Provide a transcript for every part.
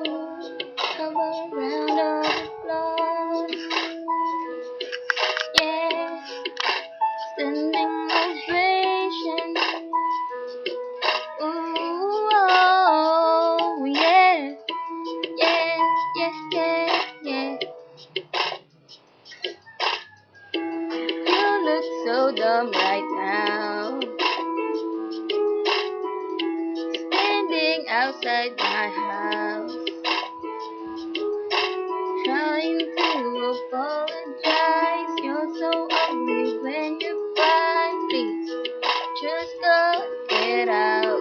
Cover around on the floor. Yeah, standing ovation. Ooh, oh, yeah, yeah, yeah, yeah, yeah. You look so dumb right now, standing outside my house, trying to apologize. You're so ugly when you cry. Please, just go get out.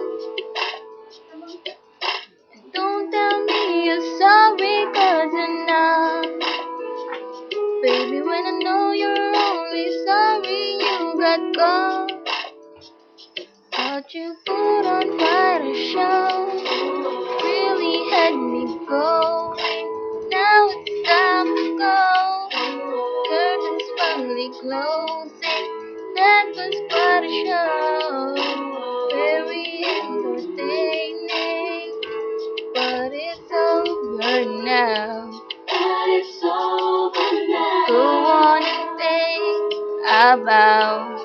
Don't tell me you're sorry, 'cause you're not. Baby, when I know you're only sorry you got caught. Thought you put on quite a show, really had me going. Now it's time to go. Curtains finally closing. That was quite a show, very entertaining. But it's over now. But it's over now. Go on and think about